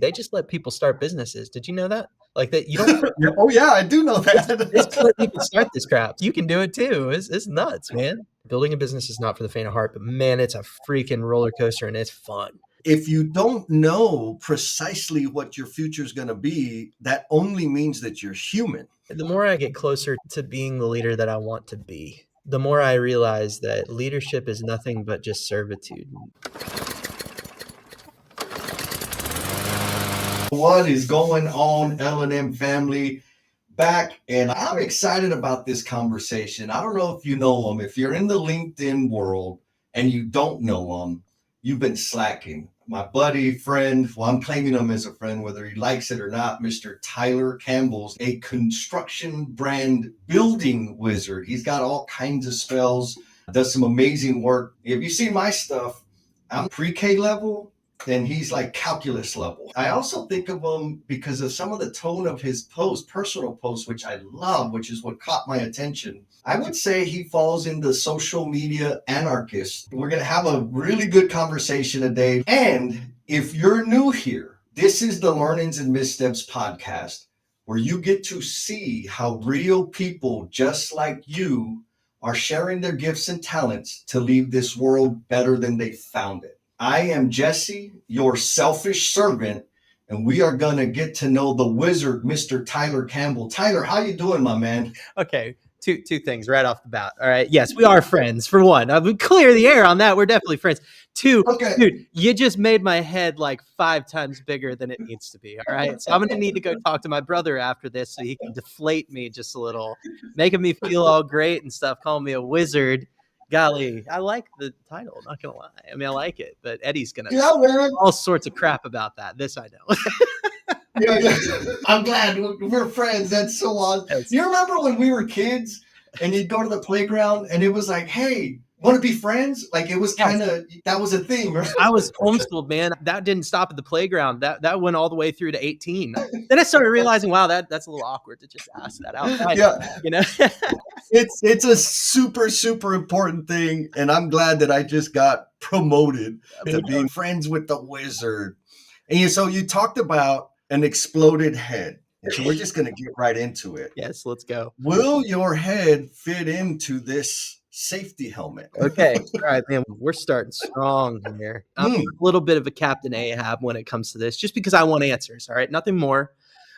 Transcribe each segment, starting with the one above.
They just let people start businesses. Did you know that? Like that, you don't. Oh yeah, I do know that. They just let people start this crap. You can do it too. It's nuts, man. Building a business is not for the faint of heart, but man, it's a freaking roller coaster and it's fun. If you don't know precisely what your future is going to be, that only means that you're human. The more I get closer to being the leader that I want to be, the more I realize that leadership is nothing but just servitude. What is going on, L&M family? Back, and I'm excited about this conversation. I don't know if you know them. If you're in the LinkedIn world and you don't know them, you've been slacking. My buddy, friend, well, I'm claiming him as a friend, whether he likes it or not, Mr. Tyler Campbell's a construction brand building wizard. He's got all kinds of spells, does some amazing work. If you see my stuff, I'm pre-K level, and he's like calculus level. I also think of him because of some of the tone of his posts, personal posts, which I love, which is what caught my attention. I would say he falls into social media anarchist. We're going to have a really good conversation today. And if you're new here, this is the Learnings and Missteps podcast, where you get to see how real people just like you are sharing their gifts and talents to leave this world better than they found it. I am Jesse, your selfish servant, and we are going to get to know the wizard, Mr. Tyler Campbell. Tyler, how you doing, my man? Okay, two things right off the bat. All right, yes, we are friends, for one. I would clear the air on that. We're definitely friends. Two, okay. Dude, you just made my head like 5 times bigger than it needs to be, all right? So I'm going to need to go talk to my brother after this so he can deflate me just a little, making me feel all great and stuff, calling me a wizard. Golly, I like the title, not gonna lie. I mean, I like it, but Eddie's gonna all sorts of crap about that. This I know. Yeah. I'm glad we're friends. That's so awesome. You remember when we were kids and you'd go to the playground and it was like, hey, want to be friends? Like it was kind of, that was a thing. Right? I was homeschooled, man. That didn't stop at the playground. That went all the way through to 18. Then I started realizing, wow, that's a little awkward to just ask that outside. Yeah. You know, it's a super, super important thing. And I'm glad that I just got promoted to being friends with the wizard. And so you talked about an exploded head. So we're just going to get right into it. Yes, let's go. Will your head fit into this safety helmet? Okay. All right, man. We're starting strong here. I'm a little bit of a Captain Ahab when it comes to this, just because I want answers. All right. Nothing more.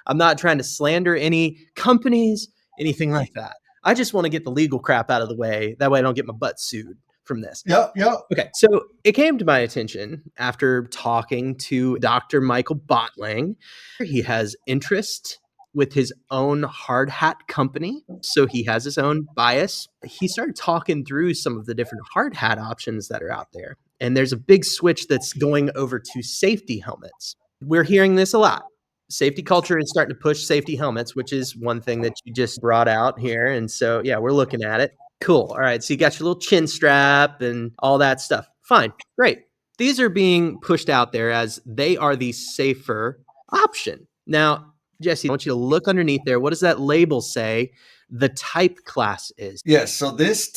I'm not trying to slander any companies, anything like that. I just want to get the legal crap out of the way. That way I don't get my butt sued from this. Yep. Okay. So it came to my attention after talking to Dr. Michael Bottling. He has interest with his own hard hat company. So he has his own bias. He started talking through some of the different hard hat options that are out there. And there's a big switch that's going over to safety helmets. We're hearing this a lot. Safety culture is starting to push safety helmets, which is one thing that you just brought out here. And so, yeah, we're looking at it. Cool. All right. So you got your little chin strap and all that stuff. Fine. Great. These are being pushed out there as they are the safer option. Now, Jesse, I want you to look underneath there. What does that label say the type class is? Yes. So this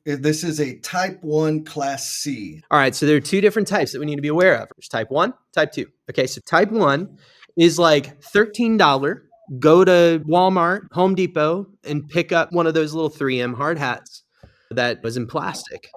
is a type 1 class C. All right. So there are 2 different types that we need to be aware of. There's type 1, type 2. Okay. So type 1 is like $13. Go to Walmart, Home Depot, and pick up one of those little 3M hard hats that was in plastic.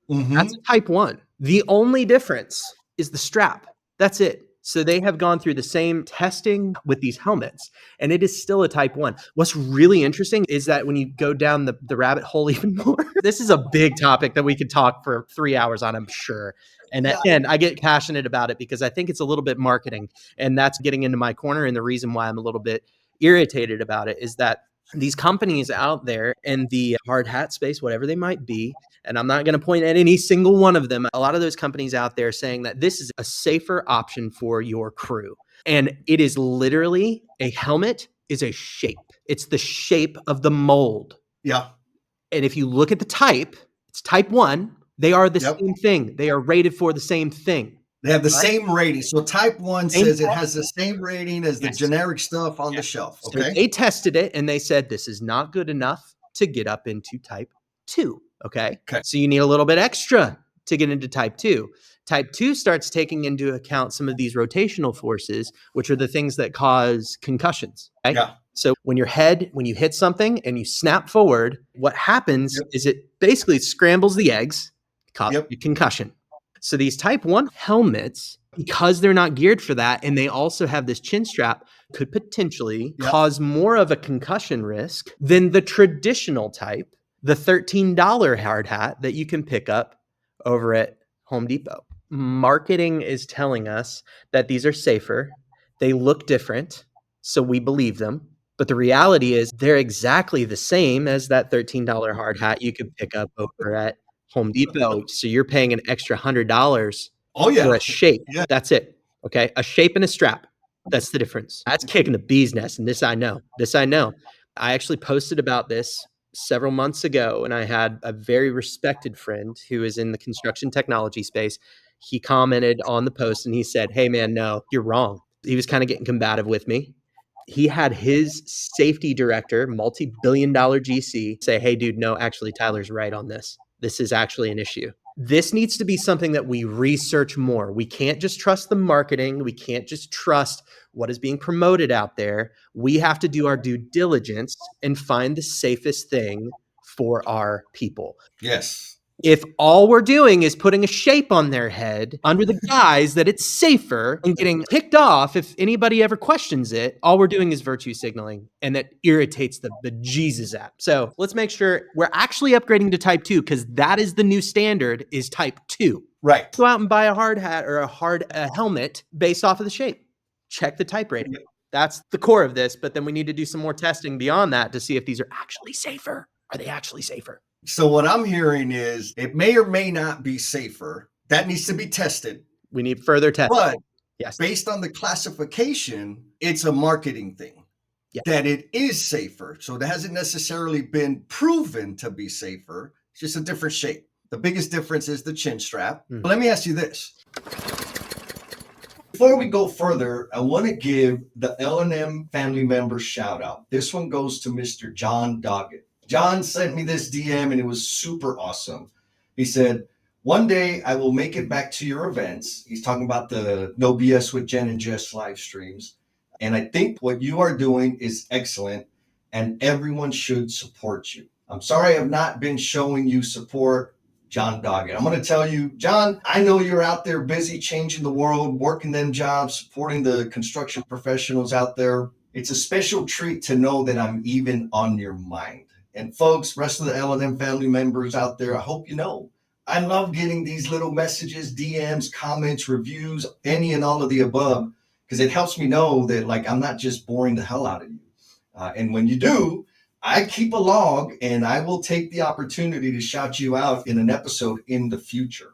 Mm-hmm. That's a type 1. The only difference is the strap. That's it. So they have gone through the same testing with these helmets, and it is still a type 1. What's really interesting is that when you go down the rabbit hole even more, this is a big topic that we could talk for 3 hours on, I'm sure. And again, I get passionate about it because I think it's a little bit marketing, and that's getting into my corner. And the reason why I'm a little bit irritated about it is that these companies out there in the hard hat space, whatever they might be, and I'm not going to point at any single one of them, a lot of those companies out there saying that this is a safer option for your crew. And it is literally a helmet is a shape. It's the shape of the mold. Yeah. And if you look at the type, it's type 1. They are the same thing. They are rated for the same thing. They have the same rating. So type 1 says it has the same rating as the generic stuff on the shelf. Okay. So they tested it and they said this is not good enough to get up into type 2. Okay. So you need a little bit extra to get into type 2. Type 2 starts taking into account some of these rotational forces, which are the things that cause concussions. Okay? Yeah. So when you hit something and you snap forward, what happens is it basically scrambles the eggs, causes a concussion. So these type 1 helmets, because they're not geared for that, and they also have this chin strap, could potentially cause more of a concussion risk than the traditional type, the $13 hard hat that you can pick up over at Home Depot. Marketing is telling us that these are safer. They look different, so we believe them. But the reality is they're exactly the same as that $13 hard hat you could pick up over at Home Depot. So you're paying an extra $100 for a shape. Yeah. That's it. Okay. A shape and a strap. That's the difference. That's kicking the bee's nest. And this I know. I actually posted about this several months ago, and I had a very respected friend who is in the construction technology space. He commented on the post and he said, "Hey man, no, you're wrong." He was kind of getting combative with me. He had his safety director, multi-billion-dollar GC, say, "Hey dude, no, actually Tyler's right on this. This is actually an issue." This needs to be something that we research more. We can't just trust the marketing. We can't just trust what is being promoted out there. We have to do our due diligence and find the safest thing for our people. Yes. If all we're doing is putting a shape on their head under the guise that it's safer and getting ticked off if anybody ever questions it, all we're doing is virtue signaling, and that irritates the bejesus out. So let's make sure we're actually upgrading to type 2, because that is the new standard, is type 2. Right. Go out and buy a hard hat or a helmet based off of the shape. Check the type rating. That's the core of this, but then we need to do some more testing beyond that to see if these are actually safer. Are they actually safer? So what I'm hearing is it may or may not be safer. That needs to be tested. We need further testing. But yes, based on the classification, it's a marketing thing. That it is safer. So it hasn't necessarily been proven to be safer. It's just a different shape. The biggest difference is the chin strap. But let me ask you this. Before we go further, I want to give the L&M family member shout out. This one goes to Mr. John Doggett. John sent me this DM and it was super awesome. He said, "One day I will make it back to your events." He's talking about the No BS with Jen and Jess live streams. "And I think what you are doing is excellent and everyone should support you. I'm sorry I've not been showing you support." John Doggett. I'm going to tell you, John, I know you're out there busy changing the world, working them jobs, supporting the construction professionals out there. It's a special treat to know that I'm even on your mind. And folks, rest of the L&M family members out there, I hope you know, I love getting these little messages, DMs, comments, reviews, any and all of the above, because it helps me know that like I'm not just boring the hell out of you. And when you do, I keep a log and I will take the opportunity to shout you out in an episode in the future.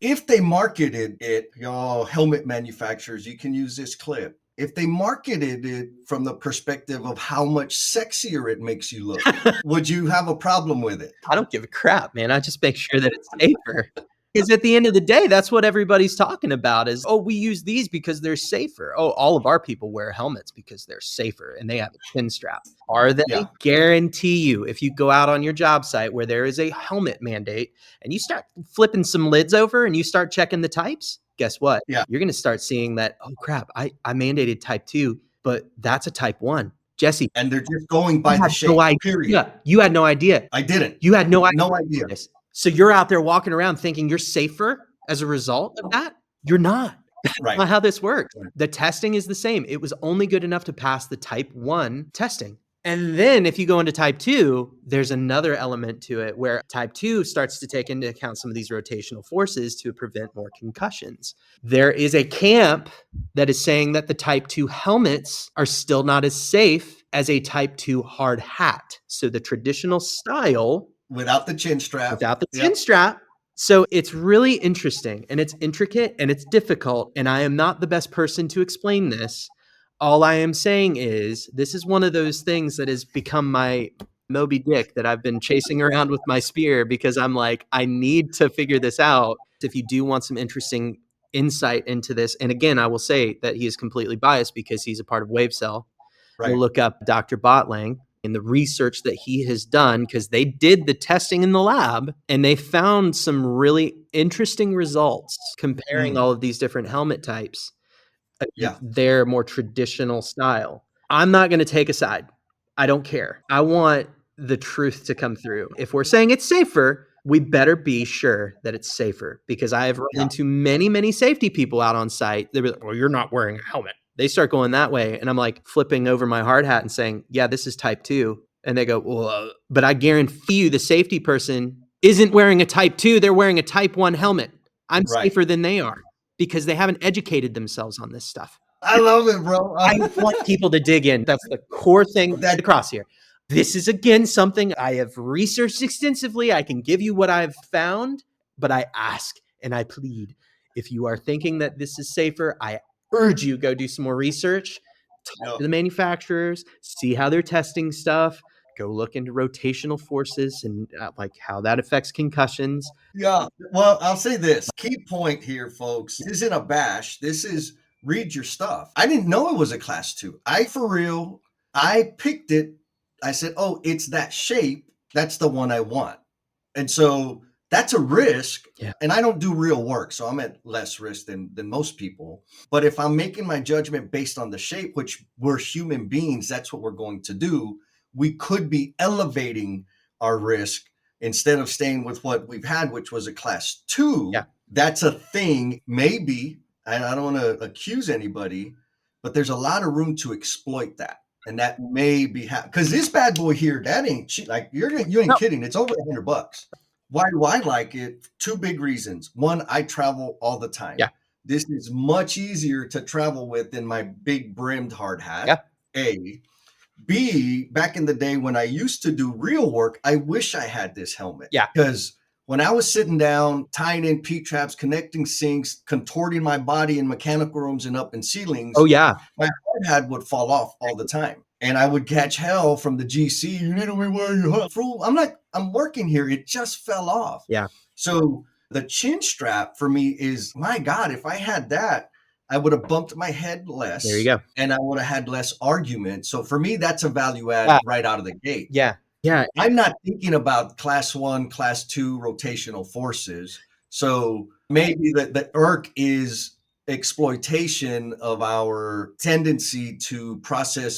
If they marketed it, y'all helmet manufacturers, you can use this clip. If they marketed it from the perspective of how much sexier it makes you look, would you have a problem with it? I don't give a crap, man. I just make sure that it's safer. Because at the end of the day, that's what everybody's talking about is, oh, we use these because they're safer. Oh, all of our people wear helmets because they're safer and they have a chin strap. Are they? Yeah. Guarantee you, if you go out on your job site where there is a helmet mandate and you start flipping some lids over and you start checking the types, guess what? Yeah. You're going to start seeing that, oh crap, I mandated type 2, but that's a type 1. Jesse. And they're just going by the shape, period. Yeah, you had no idea. I didn't. You had no idea. No idea. So you're out there walking around thinking you're safer as a result of that? You're not. Right. That's not how this works. The testing is the same. It was only good enough to pass the type 1 testing. And then if you go into type 2, there's another element to it where type 2 starts to take into account some of these rotational forces to prevent more concussions. There is a camp that is saying that the type 2 helmets are still not as safe as a type 2 hard hat. So the traditional style without the chin strap. Without the chin strap. So it's really interesting and it's intricate and it's difficult. And I am not the best person to explain this. All I am saying is this is one of those things that has become my Moby Dick that I've been chasing around with my spear because I'm like, I need to figure this out. If you do want some interesting insight into this, and again, I will say that he is completely biased because he's a part of WaveCell. Right. We'll look up Dr. Botlang. and the research that he has done, because they did the testing in the lab and they found some really interesting results comparing all of these different helmet types against their more traditional style. I'm not going to take a side. I don't care. I want the truth to come through. If we're saying it's safer, we better be sure that it's safer, because I have run into many, many safety people out on site. They're like, well, you're not wearing a helmet. They start going that way. And I'm like flipping over my hard hat and saying, yeah, this is type 2. And they go, well, but I guarantee you the safety person isn't wearing a type 2. They're wearing a type 1 helmet. I'm safer than they are, because they haven't educated themselves on this stuff. I love it, bro. I want people to dig in. That's the core thing that across here. This is, again, something I have researched extensively. I can give you what I've found, but I ask and I plead. If you are thinking that this is safer, I urge you, go do some more research. Talk to the manufacturers, see how they're testing stuff. Go look into rotational forces and like how that affects concussions. Yeah. Well, I'll say this. Key point here, folks. This isn't a bash. This is read your stuff. I didn't know it was a class 2. I picked it. I said, oh, it's that shape. That's the one I want. And so that's a risk. Yeah. And I don't do real work, so I'm at less risk than most people. But if I'm making my judgment based on the shape, which we're human beings, that's what we're going to do, we could be elevating our risk instead of staying with what we've had, which was a class 2. Yeah. That's a thing, maybe. And I don't want to accuse anybody, but there's a lot of room to exploit that. And that may be because this bad boy here, that ain't cheap. Like you ain't kidding. It's over $100. Why do I like it? 2 big reasons. One, I travel all the time. Yeah. This is much easier to travel with than my big brimmed hard hat. Yeah. A. B, back in the day when I used to do real work, I wish I had this helmet. Yeah. Because when I was sitting down, tying in P-traps, connecting sinks, contorting my body in mechanical rooms and up in ceilings. Oh, yeah. My hard hat would fall off all the time. And I would catch hell from the GC. You need to wear your hat. Fool. I'm working here. It just fell off. Yeah. So the chin strap for me is, my God, if I had that, I would have bumped my head less. There you go. And I would have had less argument. So for me, that's a value add right out of the gate. Yeah. Yeah. I'm not thinking about class 1, class 2 rotational forces. So maybe the irk is exploitation of our tendency to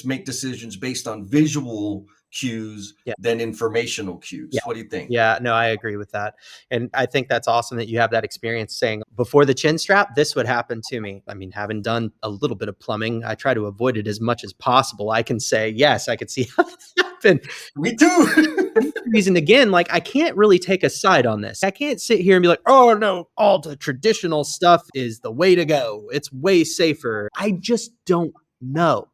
make decisions based on visual cues than informational cues. Yeah. What do you think? Yeah, no, I agree with that. And I think that's awesome that you have that experience saying before the chin strap, this would happen to me. I mean, having done a little bit of plumbing, I try to avoid it as much as possible. I can say, yes, I could see how this happened. Me too. Reason again, like I can't really take a side on this. I can't sit here and be like, oh no, all the traditional stuff is the way to go. It's way safer. I just don't know.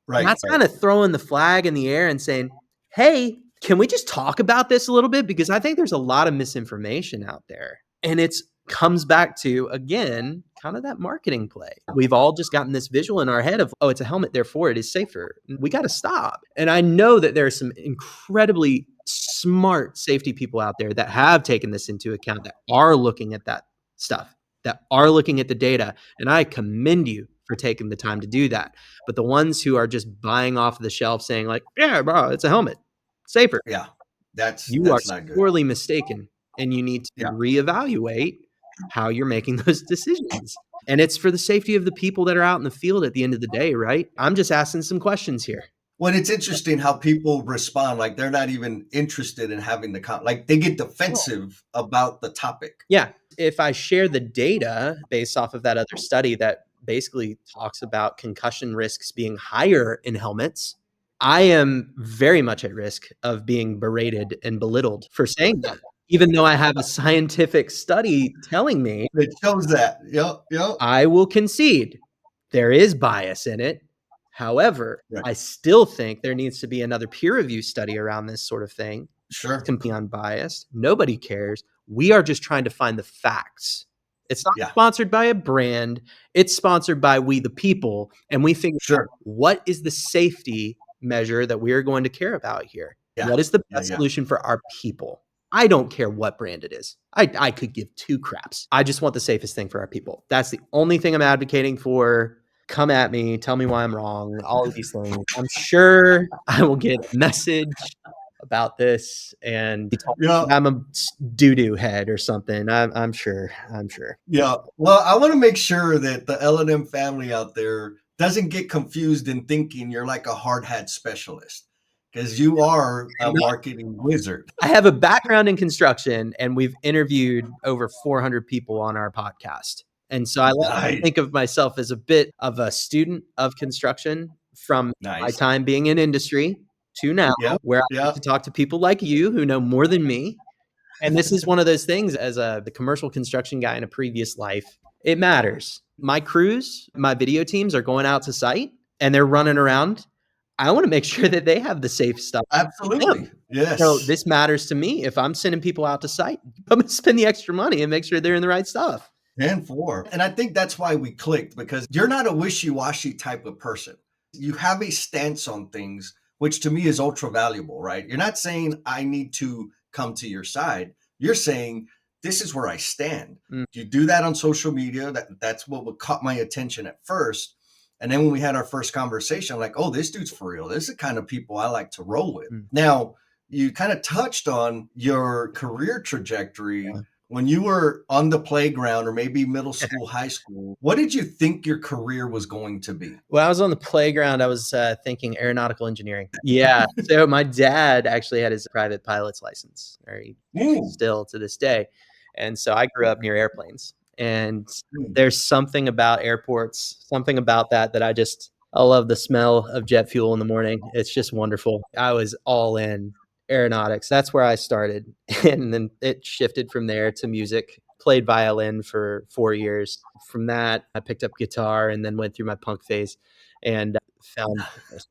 Right. And that's kind of throwing the flag in the air and saying, hey, can we just talk about this a little bit? Because I think there's a lot of misinformation out there. And it comes back to, again, kind of that marketing play. We've all just gotten this visual in our head of, oh, it's a helmet, therefore it is safer. We got to stop. And I know that there are some incredibly smart safety people out there that have taken this into account, that are looking at that stuff, that are looking at the data. And I commend you for taking the time to do that. But the ones who are just buying off the shelf saying like, yeah, bro, it's a helmet, safer. Yeah, that's are not good. sorely mistaken, and you need to reevaluate how you're making those decisions. And it's for the safety of the people that are out in the field at the end of the day, right? I'm just asking some questions here. Well, it's interesting how people respond. Like they're not even interested in having like they get defensive about the topic. Yeah. If I share the data based off of that other study that basically talks about concussion risks being higher in helmets, I am very much at risk of being berated and belittled for saying that, even though I have a scientific study telling me it shows that. Yep. I will concede there is bias in it. However, I still think there needs to be another peer review study around this sort of thing. Sure. It's completely unbiased. Nobody cares. We are just trying to find the facts. It's not sponsored by a brand. It's sponsored by we the people. And we figure out what is the safety measure that we are going to care about here? Yeah. What is the best solution for our people? I don't care what brand it is. I could give 2 craps. I just want the safest thing for our people. That's the only thing I'm advocating for. come at me, tell me why I'm wrong, all of these things. I'm sure I will get a message about this and he told Yeah. me I'm a doo-doo head or something. I'm sure. I'm sure. Yeah. Well, I want to make sure that the L&M family out there doesn't get confused in thinking you're like a hard hat specialist because you are a marketing wizard. I have a background in construction and we've interviewed over 400 people on our podcast. And so I like to Nice. think of myself as a bit of a student of construction from my Nice. time being in industry to now, Yeah. where I get Yeah. to talk to people like you who know more than me. And this is one of those things as the commercial construction guy in a previous life, it matters. My crews, my video teams are going out to site and they're running around. I want to make sure that they have the safe stuff. Absolutely. So Yes. this matters to me. If I'm sending people out to site, I'm going to spend the extra money and make sure they're in the right stuff. 10-4. And I think that's why we clicked because you're not a wishy-washy type of person. You have a stance on things, which to me is ultra valuable, right? You're not saying I need to come to your side. You're saying this is where I stand. Mm. You do that on social media. That's what caught my attention at first. And then when we had our first conversation, I'm like, oh, this dude's for real. This is the kind of people I like to roll with. Mm. Now, you kind of touched on your career trajectory. Yeah. When you were on the playground or maybe middle school, high school, what did you think your career was going to be? When I was on the playground, I was thinking aeronautical engineering. Yeah. So my dad actually had his private pilot's license, or he still to this day. And so I grew up near airplanes. And there's something about airports, something about that I love the smell of jet fuel in the morning. It's just wonderful. I was all in aeronautics. That's where I started. And then it shifted from there to music. Played violin for 4 years. From that, I picked up guitar and then went through my punk phase and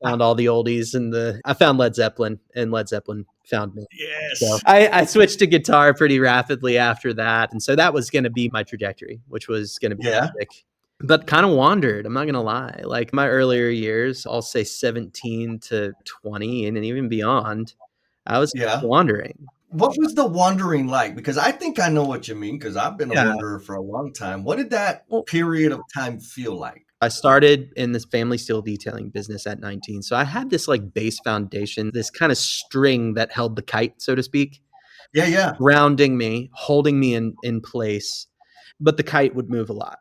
found all the oldies and I found Led Zeppelin and Led Zeppelin found me. Yes. So I switched to guitar pretty rapidly after that. And so that was going to be my trajectory, which was going to be music. But kind of wandered. I'm not going to lie. Like my earlier years, I'll say 17 to 20 and even beyond, I was wandering. What was the wandering like? Because I think I know what you mean because I've been a wanderer for a long time. What did that period of time feel like? I started in this family steel detailing business at 19. So I had this like base foundation, this kind of string that held the kite, so to speak. Yeah. Grounding me, holding me in place. But the kite would move a lot.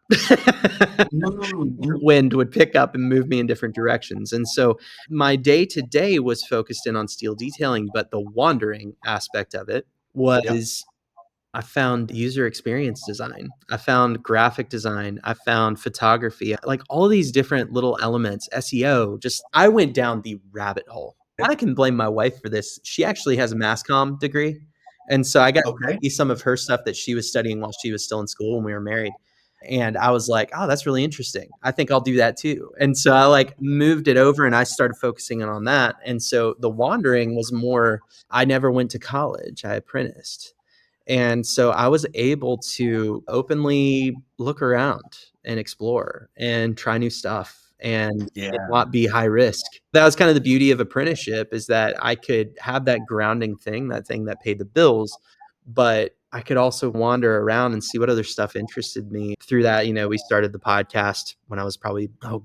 Wind would pick up and move me in different directions. And so my day to day was focused in on steel detailing, but the wandering aspect of it was I found user experience design. I found graphic design. I found photography, like all these different little elements, SEO. Just I went down the rabbit hole. I can blame my wife for this. She actually has a mass comm degree. And so I got to see some of her stuff that she was studying while she was still in school when we were married. And I was like, oh, that's really interesting. I think I'll do that too. And so I like moved it over and I started focusing on that. And so the wandering was more, I never went to college. I apprenticed. And so I was able to openly look around and explore and try new stuff and not be high risk. That was kind of the beauty of apprenticeship is that I could have that grounding thing, that thing that paid the bills, but I could also wander around and see what other stuff interested me. Through that, we started the podcast when I was probably, I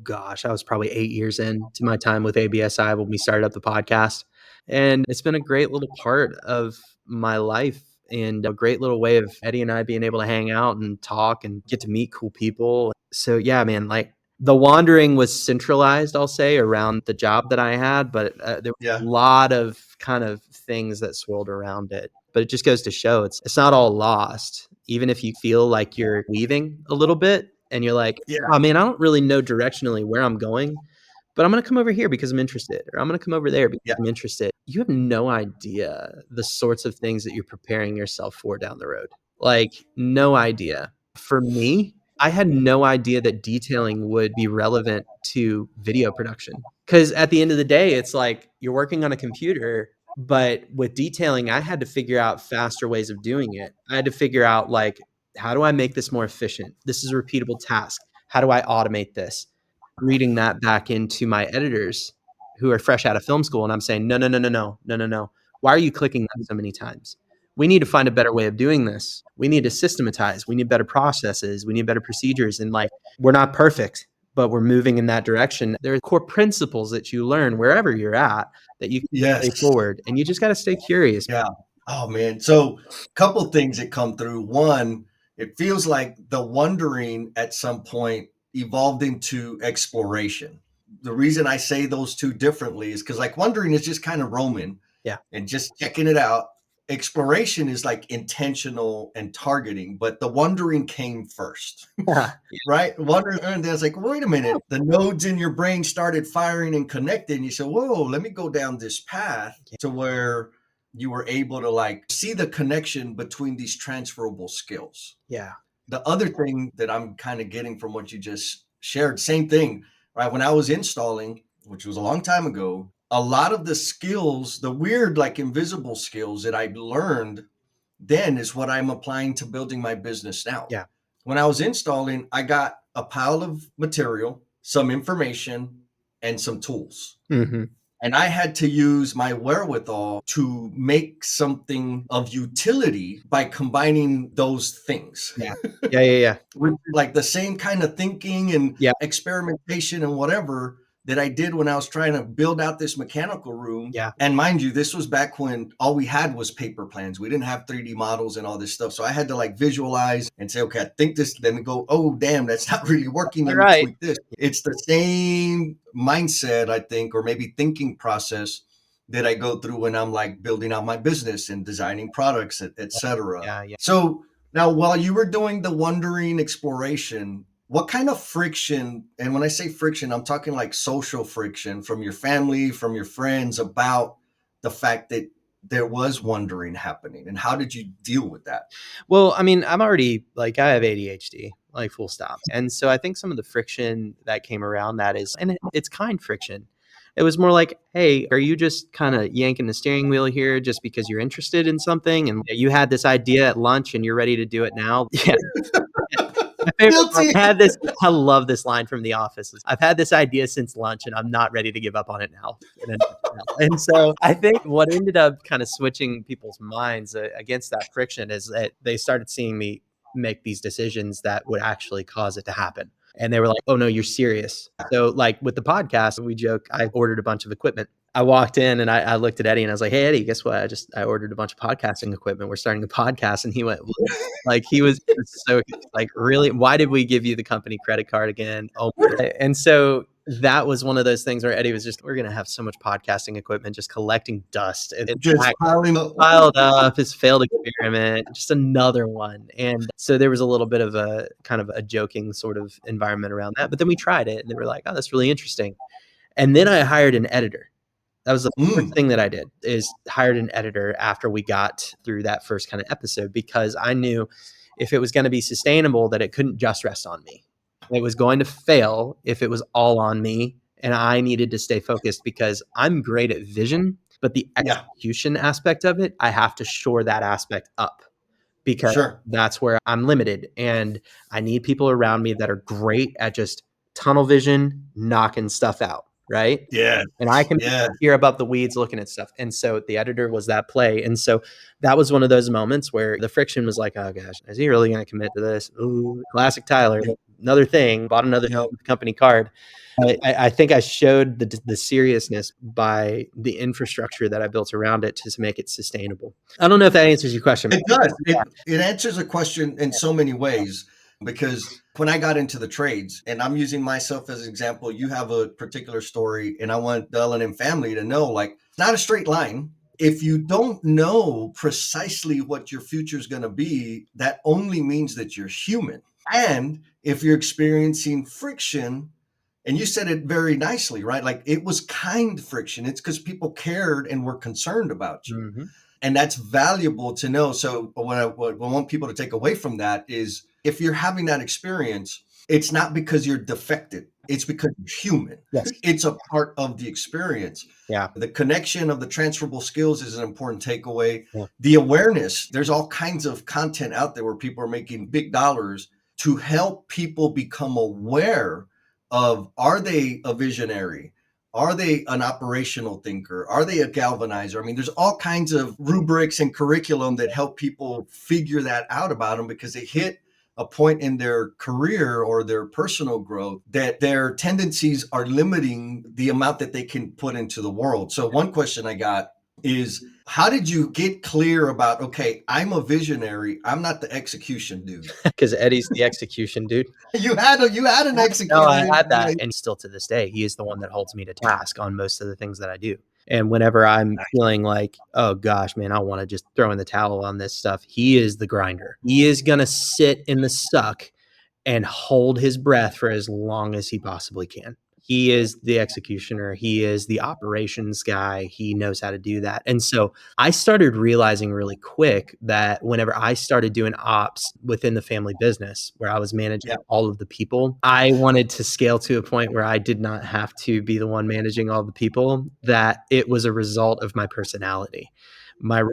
was probably 8 years into my time with ABSI when we started up the podcast. And it's been a great little part of my life and a great little way of Eddie and I being able to hang out and talk and get to meet cool people. So yeah, man, like the wandering was centralized, I'll say, around the job that I had, but there was a lot of kind of things that swirled around it. But it just goes to show it's not all lost. Even if you feel like you're weaving a little bit and you're like, oh man, I don't really know directionally where I'm going, but I'm going to come over here because I'm interested, or I'm going to come over there because I'm interested. You have no idea the sorts of things that you're preparing yourself for down the road. Like, no idea. For me, I had no idea that detailing would be relevant to video production. Because at the end of the day, it's like you're working on a computer, but with detailing, I had to figure out faster ways of doing it. I had to figure out, like, how do I make this more efficient? This is a repeatable task. How do I automate this? Reading that back into my editors who are fresh out of film school. And I'm saying, no. Why are you clicking that so many times? We need to find a better way of doing this. We need to systematize. We need better processes. We need better procedures. And like, we're not perfect, but we're moving in that direction. There are core principles that you learn wherever you're at that you can Yes. stay forward, and you just got to stay curious. Yeah. Oh man. So couple things that come through. One, it feels like the wondering at some point evolved into exploration. The reason I say those two differently is because like wondering is just kind of roaming Yeah. and just checking it out. Exploration is like intentional and targeting, but the wondering came first. Yeah. Right? Wondering, and then it's like, wait a minute, the nodes in your brain started firing and connecting. You said, whoa, let me go down this path to where you were able to like see the connection between these transferable skills. Yeah. The other thing that I'm kind of getting from what you just shared, same thing, right? When I was installing, which was a long time ago, a lot of the skills, the weird, like invisible skills that I learned then is what I'm applying to building my business now. Yeah. When I was installing, I got a pile of material, some information, and some tools. Mm-hmm. And I had to use my wherewithal to make something of utility by combining those things. Yeah. Yeah. Like the same kind of thinking and Yeah. experimentation and whatever that I did when I was trying to build out this mechanical room. Yeah. And mind you, this was back when all we had was paper plans. We didn't have 3D models and all this stuff. So I had to like visualize and say, okay, I think this, then go, oh, damn, that's not really working. Let me tweak this. It's the same mindset, I think, or maybe thinking process that I go through when I'm like building out my business and designing products, et cetera. Yeah. So now, while you were doing the wondering exploration, what kind of friction, and when I say friction, I'm talking like social friction from your family, from your friends about the fact that there was wondering happening, and how did you deal with that? Well, I mean, I'm already like, I have ADHD, like full stop. And so I think some of the friction that came around that is, and it's kind friction. It was more like, hey, are you just kind of yanking the steering wheel here just because you're interested in something? And you had this idea at lunch and you're ready to do it now? Yeah. My favorite part, I love this line from The Office. I've had this idea since lunch and I'm not ready to give up on it now. And so I think what ended up kind of switching people's minds against that friction is that they started seeing me make these decisions that would actually cause it to happen. And they were like, oh no, you're serious. So like with the podcast, we joke, I ordered a bunch of equipment. I walked in and I looked at Eddie and I was like, hey, Eddie, guess what? I ordered a bunch of podcasting equipment. We're starting a podcast. And he went, like, he was so like, really, why did we give you the company credit card again? Oh, and so that was one of those things where Eddie was just, we're going to have so much podcasting equipment just collecting dust and Just piled up, his failed experiment, just another one. And so there was a little bit of a kind of a joking sort of environment around that. But then we tried it and they were like, oh, that's really interesting. And then I hired an editor. That was the first thing that I did, is hired an editor after we got through that first kind of episode, because I knew if it was going to be sustainable, that it couldn't just rest on me. It was going to fail if it was all on me, and I needed to stay focused because I'm great at vision, but the execution aspect of it, I have to shore that aspect up, because that's where I'm limited. And I need people around me that are great at just tunnel vision, knocking stuff out. Right. Yeah. And I can hear above the weeds looking at stuff. And so the editor was that play. And so that was one of those moments where the friction was like, oh gosh, is he really going to commit to this? Ooh, classic Tyler. Another thing, bought another company card. I think I showed the seriousness by the infrastructure that I built around it to make it sustainable. I don't know if that answers your question. It does. It answers a question in so many ways, because when I got into the trades, and I'm using myself as an example, you have a particular story, and I want the L&M family to know, like, it's not a straight line. If you don't know precisely what your future is going to be, that only means that you're human. And if you're experiencing friction, and you said it very nicely, right? Like, it was kind friction. It's because people cared and were concerned about you. Mm-hmm. And that's valuable to know. So what I want people to take away from that is, if you're having that experience, it's not because you're defective. It's because you're human. Yes. It's a part of the experience. Yeah. The connection of the transferable skills is an important takeaway. Yeah. The awareness, there's all kinds of content out there where people are making big dollars to help people become aware of, are they a visionary? Are they an operational thinker? Are they a galvanizer? I mean, there's all kinds of rubrics and curriculum that help people figure that out about them, because they hit a point in their career or their personal growth that their tendencies are limiting the amount that they can put into the world. So one question I got is, how did you get clear about, okay, I'm a visionary, I'm not the execution dude? Because Eddie's the execution dude. You had an No, I executor. had that, and still to this day, he is the one that holds me to task on most of the things that I do. And whenever I'm feeling like, oh gosh, man, I want to just throw in the towel on this stuff, he is the grinder. He is going to sit in the suck and hold his breath for as long as he possibly can. He is the executioner. He is the operations guy. He knows how to do that. And so I started realizing really quick that whenever I started doing ops within the family business, where I was managing all of the people, I wanted to scale to a point where I did not have to be the one managing all the people, that it was a result of my personality. My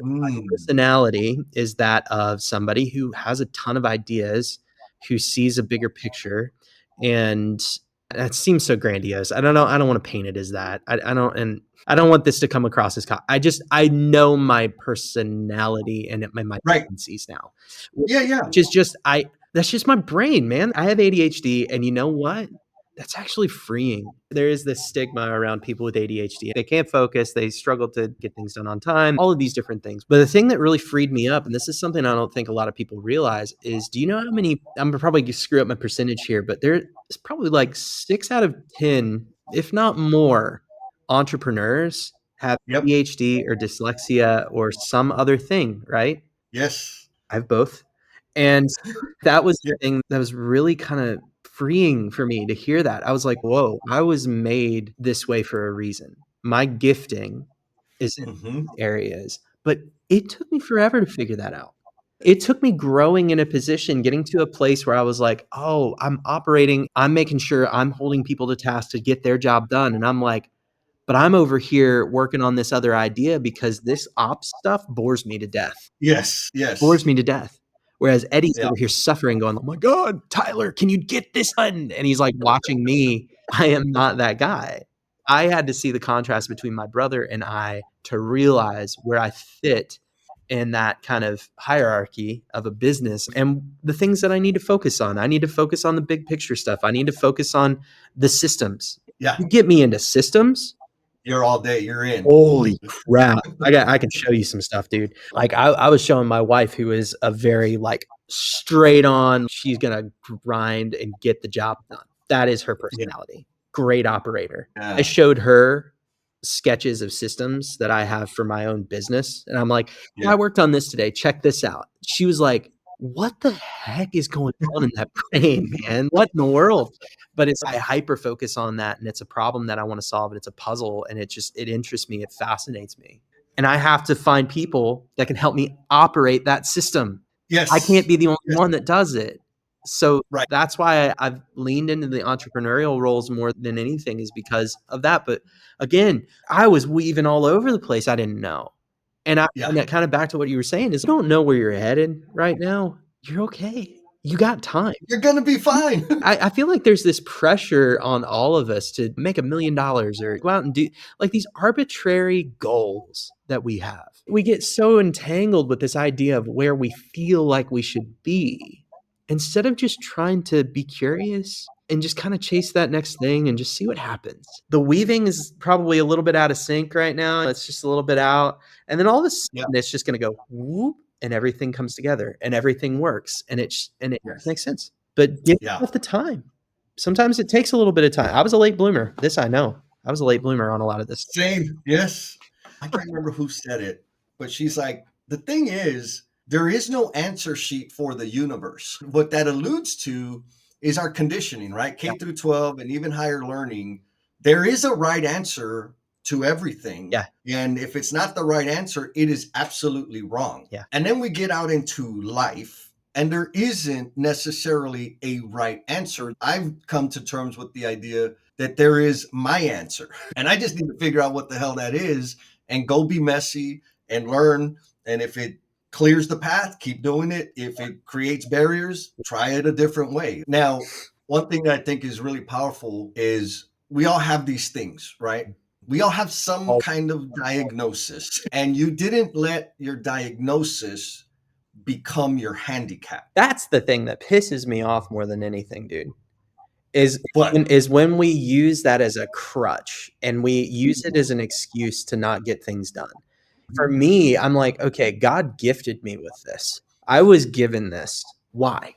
personality is that of somebody who has a ton of ideas, who sees a bigger picture, and that seems so grandiose. I don't know. I don't want to paint it as that. I don't want this to come across as I know my personality and my tendencies now. Which is just that's just my brain, man. I have ADHD, and you know what? That's actually freeing. There is this stigma around people with ADHD. They can't focus, they struggle to get things done on time, all of these different things. But the thing that really freed me up, and this is something I don't think a lot of people realize, is do you know how many, I'm gonna probably screw up my percentage here, but there's probably like 6 out of 10, if not more, entrepreneurs have ADHD or dyslexia or some other thing, right? Yes. I have both. And that was the thing that was really kind of freeing for me to hear that. I was like, whoa, I was made this way for a reason. My gifting is in these areas, but it took me forever to figure that out. It took me growing in a position, getting to a place where I was like, oh, I'm making sure I'm holding people to task to get their job done. And I'm like, but I'm over here working on this other idea because this ops stuff bores me to death. Yes. Bores me to death. Whereas Eddie's over here suffering, going, oh my God, Tyler, can you get this done? And he's like watching me. I am not that guy. I had to see the contrast between my brother and I to realize where I fit in that kind of hierarchy of a business and the things that I need to focus on. I need to focus on the big picture stuff. I need to focus on the systems. Yeah. You get me into systems, You're all day. You're in. holy crap. I can show you some stuff, dude. Like I was showing my wife, who is a very like straight on, she's gonna grind and get the job done. That is her personality. Great operator. I showed her sketches of systems that I have for my own business. And I'm like, I worked on this today. Check this out. She was like, what the heck is going on in that brain, man? What in the world? But I hyper focus on that, and it's a problem that I want to solve, and it's a puzzle, and it interests me, it fascinates me. And I have to find people that can help me operate that system. Yes. I can't be the only one that does it. So that's why I've leaned into the entrepreneurial roles more than anything, is because of that. But again, I was weaving all over the place. I didn't know. And that kind of back to what you were saying is, you don't know where you're headed right now. You're okay. You got time. You're going to be fine. I feel like there's this pressure on all of us to make $1 million or go out and do like these arbitrary goals that we have. We get so entangled with this idea of where we feel like we should be, instead of just trying to be curious and just kind of chase that next thing and just see what happens. The weaving is probably a little bit out of sync right now. It's just a little bit out. And then all of a sudden it's just going to go whoop, and everything comes together and everything works, and it makes sense. But give yourself the time. Sometimes it takes a little bit of time. I was a late bloomer. This I know. I was a late bloomer on a lot of this. Same. Yes. I can't remember who said it, but she's like, the thing is, there is no answer sheet for the universe. What that alludes to is our conditioning, right? K through 12 and even higher learning. There is a right answer to everything. Yeah. And if it's not the right answer, it is absolutely wrong. Yeah. And then we get out into life, and there isn't necessarily a right answer. I've come to terms with the idea that there is my answer. And I just need to figure out what the hell that is and go be messy and learn. And if it clears the path, keep doing it. If it creates barriers, try it a different way. Now, one thing that I think is really powerful is we all have these things, right? We all have some kind of diagnosis, and you didn't let your diagnosis become your handicap. That's the thing that pisses me off more than anything, dude. Is But when we use that as a crutch and we use it as an excuse to not get things done. For me, I'm like, okay, God gifted me with this. I was given this. Why?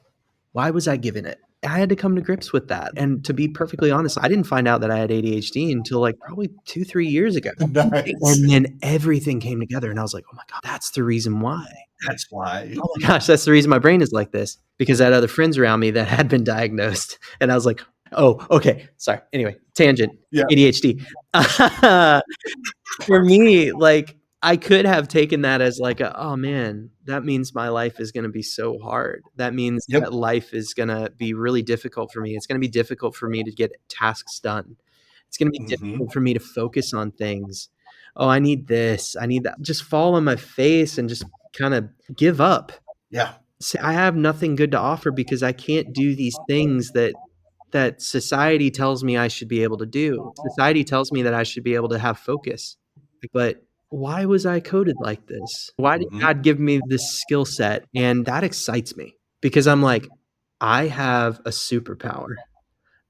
Why was I given it? I had to come to grips with that. And to be perfectly honest, I didn't find out that I had ADHD until like probably 2-3 years ago. nice. And then everything came together and I was like, oh my God, that's the reason why. That's why. Oh my gosh, that's the reason my brain is like this, because I had other friends around me that had been diagnosed. And I was like, oh, okay. Sorry. Anyway, tangent, Yeah. ADHD. For me, like, I could have taken that as like, oh man, that means my life is going to be so hard. That means Yep. that life is going to be really difficult for me. It's going to be difficult for me to get tasks done. It's going to be difficult for me to focus on things. Oh, I need this. I need that. Just fall on my face and just kind of give up. Yeah. Say, I have nothing good to offer because I can't do these things that society tells me I should be able to do. Society tells me that I should be able to have focus. But why was I coded like this? Why did God give me this skill set? And that excites me because I'm like, I have a superpower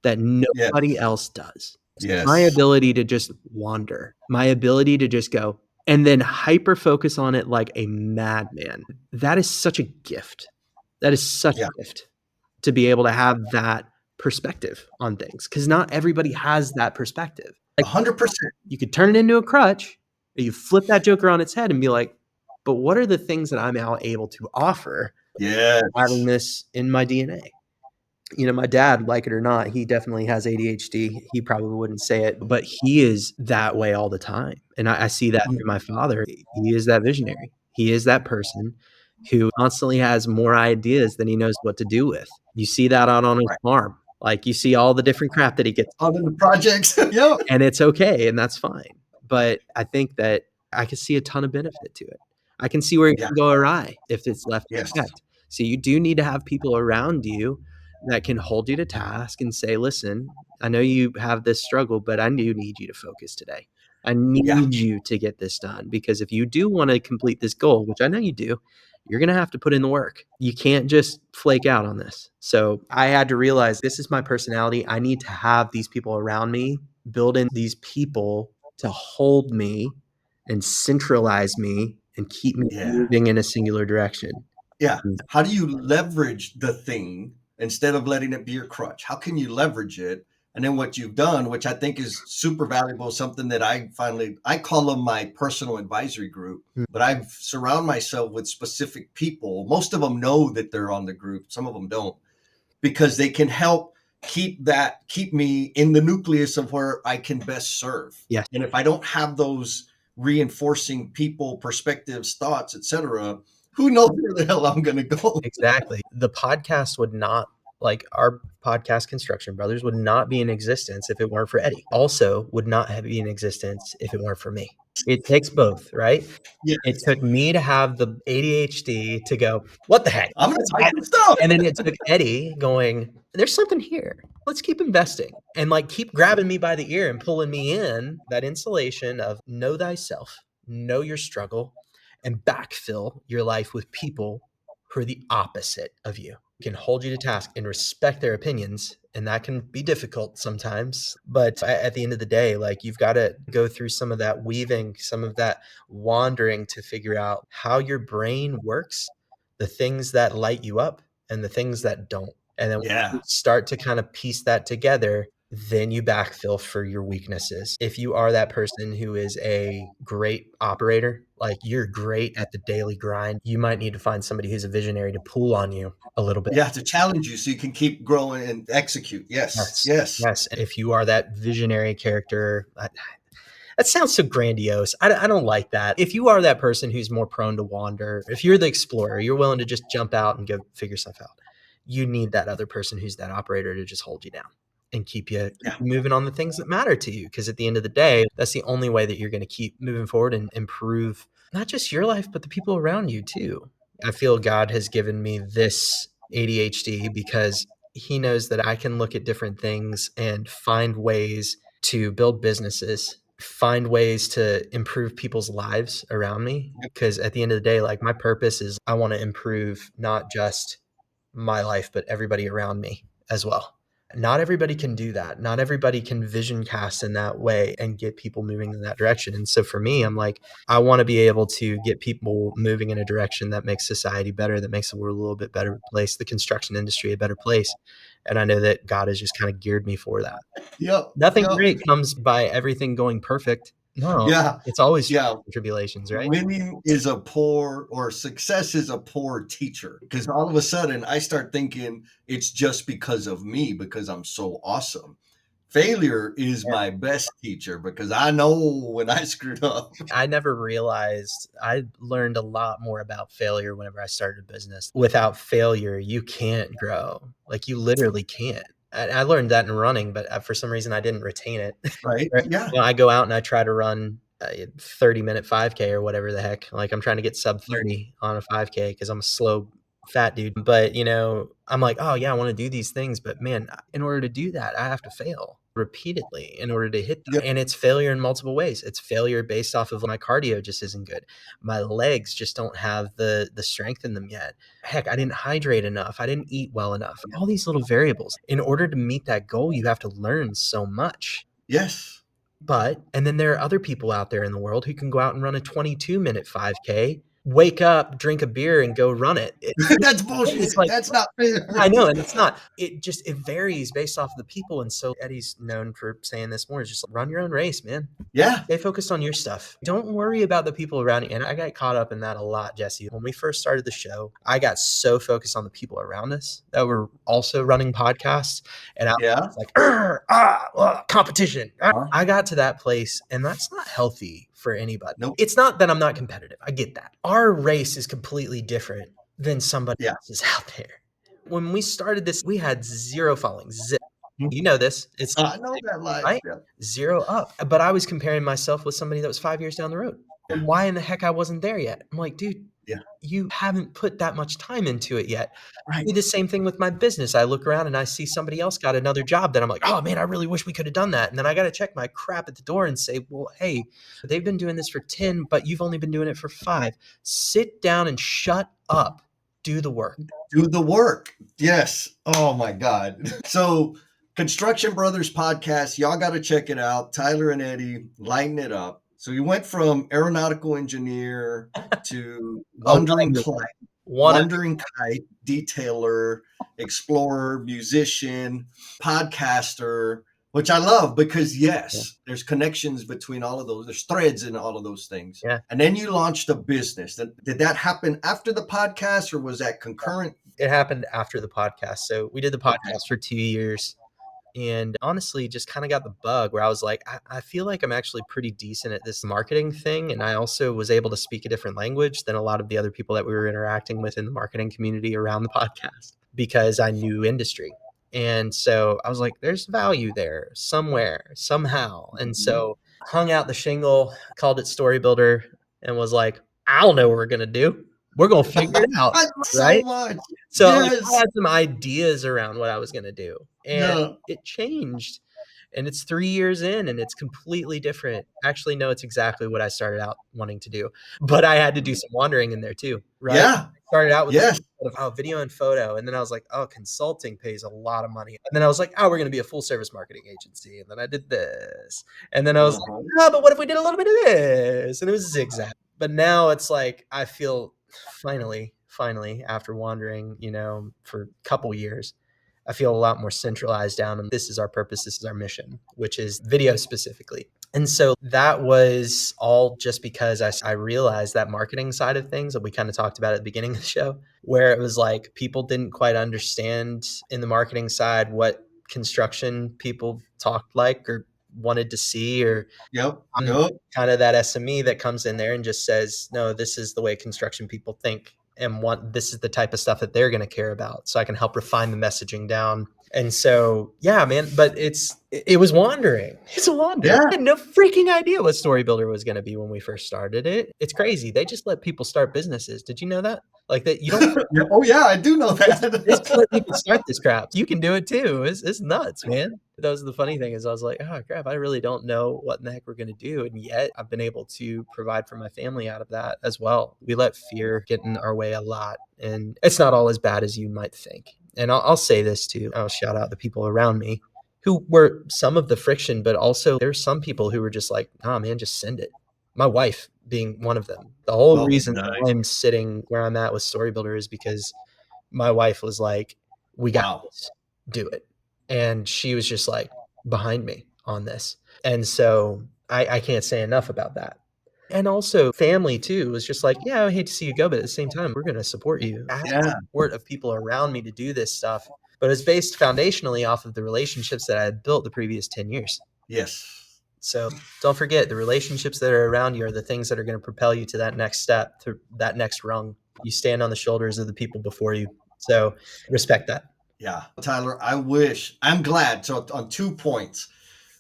that nobody else does. Yes. My ability to just wander, my ability to just go and then hyper focus on it like a madman. That is such a gift. That is such a gift to be able to have that perspective on things, because not everybody has that perspective. Like, 100%. you could turn it into a crutch, or you flip that joker on its head and be like, but what are the things that I'm now able to offer? Yes. Having this in my DNA. You know, my dad, like it or not, he definitely has ADHD. He probably wouldn't say it, but he is that way all the time. And I see that through my father. He is that visionary. He is that person who constantly has more ideas than he knows what to do with. You see that out on his farm. Like, you see all the different crap that he gets on the projects. Yep. and it's okay, and that's fine. But I think that I can see a ton of benefit to it. I can see where it can go awry if it's left unchecked. So you do need to have people around you that can hold you to task and say, listen, I know you have this struggle, but I do need you to focus today. I need you to get this done, because if you do want to complete this goal, which I know you do, you're going to have to put in the work. You can't just flake out on this. So I had to realize this is my personality. I need to have these people around me, build in these people to hold me and centralize me and keep me moving in a singular direction. Yeah. How do you leverage the thing instead of letting it be your crutch? How can you leverage it? And then what you've done, which I think is super valuable, something that I call them my personal advisory group, but I've surrounded myself with specific people. Most of them know that they're on the group. Some of them don't, because they can help keep me in the nucleus of where I can best serve. Yes. And if I don't have those reinforcing people, perspectives, thoughts, etc., who knows where the hell I'm going to go? Exactly. The podcast would not, like our podcast, Construction Brothers, would not be in existence if it weren't for Eddie. Also would not be in existence if it weren't for me. It takes both, right? Yes. It took me to have the ADHD to go, what the heck? I'm going to type stuff. And then it took Eddie going, there's something here. Let's keep investing, and like keep grabbing me by the ear and pulling me in. That insulation of know thyself, know your struggle, and backfill your life with people who are the opposite of you, can hold you to task and respect their opinions. And that can be difficult sometimes. But at the end of the day, like, you've got to go through some of that weaving, some of that wandering to figure out how your brain works, the things that light you up and the things that don't. And then when you start to kind of piece that together, then you backfill for your weaknesses. If you are that person who is a great operator, like you're great at the daily grind, you might need to find somebody who's a visionary to pull on you a little bit. Yeah, to challenge you so you can keep growing and execute. Yes. And if you are that visionary character, that sounds so grandiose. I don't like that. If you are that person who's more prone to wander, if you're the explorer, you're willing to just jump out and go figure stuff out, you need that other person who's that operator to just hold you down and keep you moving on the things that matter to you. Because at the end of the day, that's the only way that you're going to keep moving forward and improve not just your life, but the people around you too. I feel God has given me this ADHD because he knows that I can look at different things and find ways to build businesses find ways to improve people's lives around me. Because at the end of the day, like, my purpose is I want to improve not just my life, but everybody around me as well. Not everybody can do that. Not everybody can vision cast in that way and get people moving in that direction. And so for me, I'm like, I want to be able to get people moving in a direction that makes society better, that makes the world a little bit better place, the construction industry a better place. And I know that God has just kind of geared me for that. Yep. Nothing Yep. great comes by everything going perfect. No, Yeah. it's always Yeah. tribulations, right? Winning is a poor, or success is a poor teacher, because all of a sudden I start thinking it's just because of me, because I'm so awesome. Failure is my best teacher, because I know when I screwed up. I never realized I learned a lot more about failure whenever I started a business. Without failure, you can't grow. Like, you literally can't. I learned that in running, but for some reason I didn't retain it. Right? Right? Yeah. I go out and I try to run a 30-minute 5K or whatever the heck. Like, I'm trying to get sub 30 on a 5K because I'm a slow fat dude. But, I'm like, oh yeah, I want to do these things. But man, in order to do that, I have to fail repeatedly in order to hit that. Yep. And it's failure in multiple ways. It's failure based off of my cardio just isn't good. My legs just don't have the strength in them yet. Heck, I didn't hydrate enough. I didn't eat well enough. All these little variables. In order to meet that goal, you have to learn so much. Yes. And then there are other people out there in the world who can go out and run a 22-minute 5K, wake up, drink a beer, and go run it. That's bullshit. It's like, That's not fair. I know, and it's not. It varies based off of the people. And so Eddie's known for saying this more, is just run your own race, man. Yeah. Stay focused on your stuff. Don't worry about the people around you. And I got caught up in that a lot, Jesse. When we first started the show, I got so focused on the people around us that were also running podcasts. And I was like, competition. I got to that place, and that's not healthy for anybody. Nope. It's not that I'm not competitive. I get that. Our race is completely different than somebody else's out there. When we started this, we had 0 following. You know this. I know that life. Right? Yeah. 0 up. But I was comparing myself with somebody that was 5 years down the road. And why in the heck I wasn't there yet? I'm like, dude, you haven't put that much time into it yet. Right. I do the same thing with my business. I look around and I see somebody else got another job that I'm like, oh man, I really wish we could have done that. And then I got to check my crap at the door and say, well, hey, they've been doing this for 10, but you've only been doing it for 5. Sit down and shut up. Do the work. Do the work. Yes. Oh my God. So Construction Brothers podcast, y'all got to check it out. Tyler and Eddie lighten it up. So you went from aeronautical engineer to wandering kite, detailer, explorer, musician, podcaster, which I love because there's connections between all of those. There's threads in all of those things. Yeah. And then you launched a business. Did that happen after the podcast, or was that concurrent? It happened after the podcast. So we did the podcast for 2 years. And honestly, just kind of got the bug where I was like, I feel like I'm actually pretty decent at this marketing thing. And I also was able to speak a different language than a lot of the other people that we were interacting with in the marketing community around the podcast, because I knew industry. And so I was like, there's value there somewhere, somehow. And so hung out the shingle, called it StoryBuilder, and was like, I don't know what we're going to do. We're going to figure it out. Right? So I had some ideas around what I was going to do, and it changed. And it's 3 years in, and it's completely different. Actually, no, it's exactly what I started out wanting to do, but I had to do some wandering in there too. Right? Yeah. Started out with video and photo, and then I was like, oh, consulting pays a lot of money. And then I was like, oh, we're going to be a full service marketing agency. And then I did this, and then I was like, oh, but what if we did a little bit of this? And it was zigzag. But now it's like, I feel finally, after wandering, for a couple years, I feel a lot more centralized down. And this is our purpose. This is our mission, which is video specifically. And so that was all just because I realized that marketing side of things that we kind of talked about at the beginning of the show, where it was like people didn't quite understand in the marketing side what construction people talked like or wanted to see, or I'm kind of that SME that comes in there and just says, no, this is the way construction people think, and this is the type of stuff that they're going to care about. So I can help refine the messaging down And so, yeah, man, but it was wandering. It's a wander. Yeah. I had no freaking idea what StoryBuilder was going to be when we first started it. It's crazy. They just let people start businesses. Did you know that? Like that you don't Oh yeah, I do know they just that. let people start this crap. You can do it too. It's nuts, man. That was the funny thing is I was like, oh crap, I really don't know what in the heck we're gonna do. And yet I've been able to provide for my family out of that as well. We let fear get in our way a lot. And it's not all as bad as you might think. And I'll say this too. I'll shout out the people around me who were some of the friction, but also there's some people who were just like, oh man, just send it. My wife being one of them. The whole Oh, reason nice. I'm sitting where I'm at with StoryBuilder is because my wife was like, we got Wow. this, do it. And she was just like behind me on this. And so I can't say enough about that. And also family too was just like, yeah, I hate to see you go, but at the same time, we're going to support you. I had the Yeah. support of people around me to do this stuff, but it's based foundationally off of the relationships that I had built the previous 10 years. Yes. So don't forget the relationships that are around you are the things that are going to propel you to that next step, to that next rung. You stand on the shoulders of the people before you. So respect that. Yeah. Tyler, I'm glad. So on 2 points,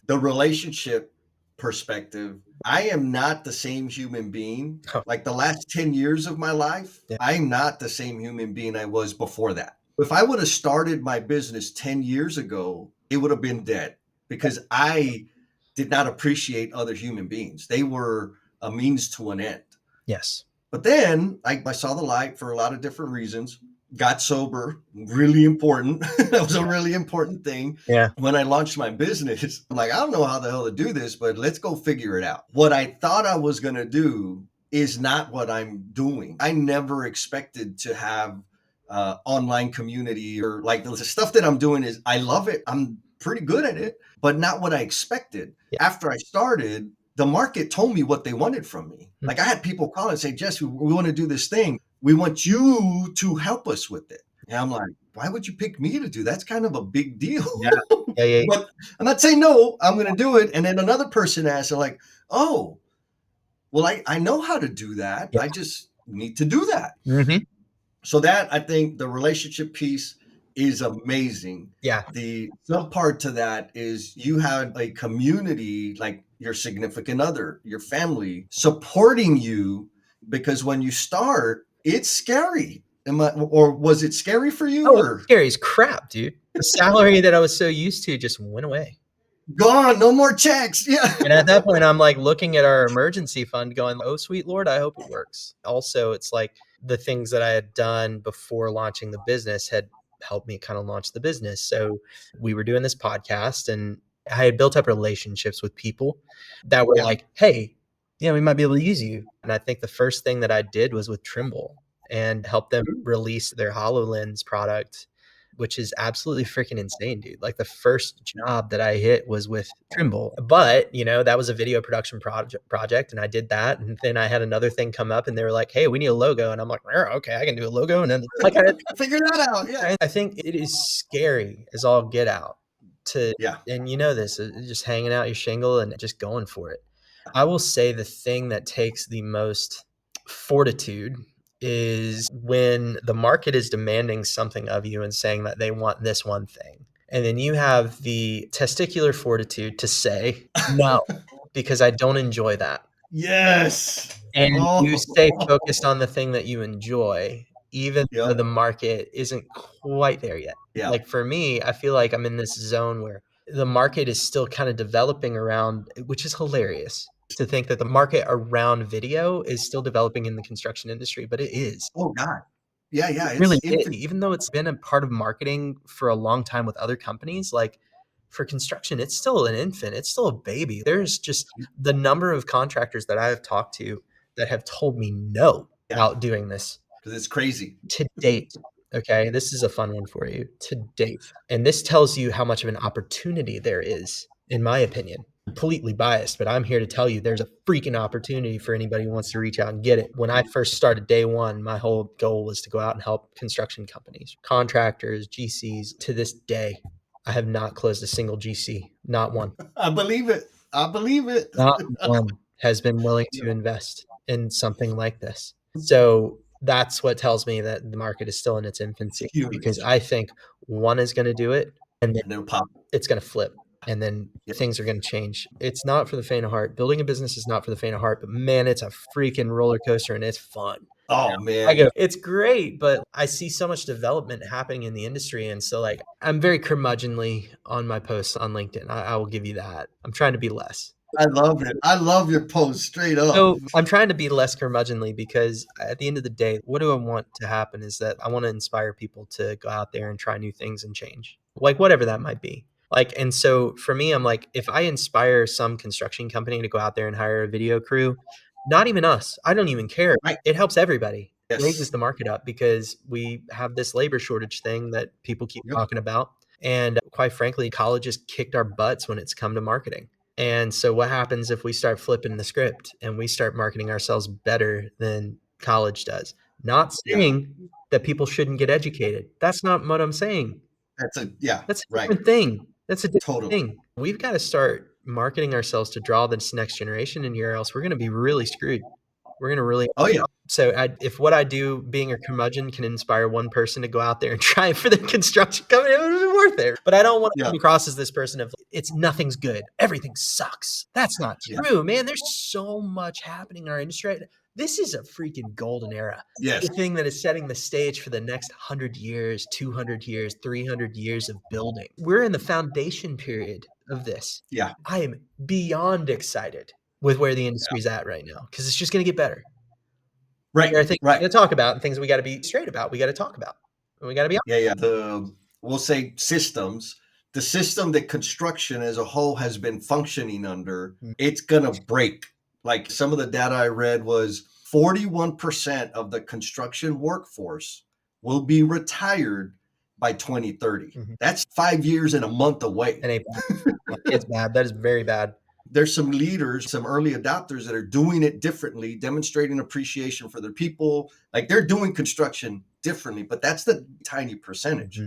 the relationship perspective, I am not the same human being. Oh. Like the last 10 years of my life, Yeah. I'm not the same human being I was before that. If I would have started my business 10 years ago, it would have been dead because I did not appreciate other human beings. They were a means to an end. Yes. But then I saw the light for a lot of different reasons. Got sober, really important. That was a really important thing. Yeah. When I launched my business, I'm like, I don't know how the hell to do this, but let's go figure it out. What I thought I was going to do is not what I'm doing. I never expected to have online community or like the stuff that I'm doing is I love it. I'm pretty good at it, but not what I expected. Yeah. After I started, the market told me what they wanted from me. Like I had people call and say, Jess, we want to do this thing. We want you to help us with it. And I'm like, why would you pick me to do that? That's kind of a big deal. Yeah. But I'm not saying no, I'm going to do it. And then another person asked, they're like, oh, well, I know how to do that. Yeah. I just need to do that. Mm-hmm. So that I think the relationship piece is amazing. Yeah. The sub part to that is you have a community like your significant other, your family supporting you because when you start, it's scary. Or was it scary for you? Oh, Or scary as crap, dude. The salary that I was so used to just went away. Gone, no more checks. Yeah. And at that point, I'm like looking at our emergency fund going, oh, sweet Lord, I hope it works. Also, it's like the things that I had done before launching the business had helped me kind of launch the business. So we were doing this podcast and I had built up relationships with people that were like, hey, yeah, we might be able to use you. And I think the first thing that I did was with Trimble and help them release their HoloLens product, which is absolutely freaking insane, dude. Like the first job that I hit was with Trimble, but that was a video production project and I did that. And then I had another thing come up and they were like, hey, we need a logo. And I'm like, okay, I can do a logo. And then like, figure that out. Yeah. I think it is scary as all get out to, Yeah. and this, just hanging out your shingle and just going for it. I will say the thing that takes the most fortitude is when the market is demanding something of you and saying that they want this one thing. And then you have the testicular fortitude to say, no, because I don't enjoy that. Yes. And you stay focused on the thing that you enjoy, even though the market isn't quite there yet. Yeah. Like for me, I feel like I'm in this zone where the market is still kind of developing around, which is hilarious to think that the market around video is still developing in the construction industry, but it is. Oh God. Yeah. It really is. Even though it's been a part of marketing for a long time with other companies, like for construction, it's still an infant. It's still a baby. There's just the number of contractors that I have talked to that have told me no about doing this. Because it's crazy. To date. Okay. This is a fun one for you. To date. And this tells you how much of an opportunity there is, in my opinion. Completely biased, but I'm here to tell you there's a freaking opportunity for anybody who wants to reach out and get it. When I first started day one, my whole goal was to go out and help construction companies, contractors, GCs. To this day, I have not closed a single GC, not one. I believe it. Not one has been willing to invest in something like this. So that's what tells me that the market is still in its infancy, because I think one is going to do it. and then And it'll pop. it's going to flip. And then things are going to change. It's not for the faint of heart. Building a business is not for the faint of heart, but man, it's a freaking roller coaster and it's fun. Oh I man. go, it's great, but I see so much development happening in the industry. And so like, I'm very curmudgeonly on my posts on LinkedIn. I will give you that. I'm trying to be less. I love it. I love your post straight up. So I'm trying to be less curmudgeonly because at the end of the day, what do I want to happen is that I want to inspire people to go out there and try new things and change, like whatever that might be. Like, and so for me, I'm like, if I inspire some construction company to go out there and hire a video crew, not even us, I don't even care. Right. It helps everybody. It Yes. raises the market up because we have this labor shortage thing that people keep talking about. And quite frankly, colleges kicked our butts when it's come to marketing. And so what happens if we start flipping the script and we start marketing ourselves better than college does? Not saying that people shouldn't get educated. That's not what I'm saying. That's a different thing. That's a different Totally. thing. We've got to start marketing ourselves to draw this next generation in here, else we're going to be really screwed. We're going to really. Oh yeah. So if what I do, being a curmudgeon, can inspire one person to go out there and try for the construction company, it would be worth it. But I don't want to come across as this person of it's nothing's good. Everything sucks. That's not true, man. There's so much happening in our industry. This is a freaking golden era. Yes. The thing that is setting the stage for the next 100 years, 200 years, 300 years of building. We're in the foundation period of this. Yeah. I am beyond excited with where the industry's at right now because it's just going to get better. Right. There are things we got to talk about and things we got to be straight about. We got to talk about. And we got to be honest. We'll say systems. The system that construction as a whole has been functioning under, it's gonna break. Like some of the data I read was 41% of the construction workforce will be retired by 2030. That's 5 years and a month away. And it's bad. That is very bad. There's some leaders, some early adopters that are doing it differently, demonstrating appreciation for their people. Like they're doing construction differently, but that's the tiny percentage.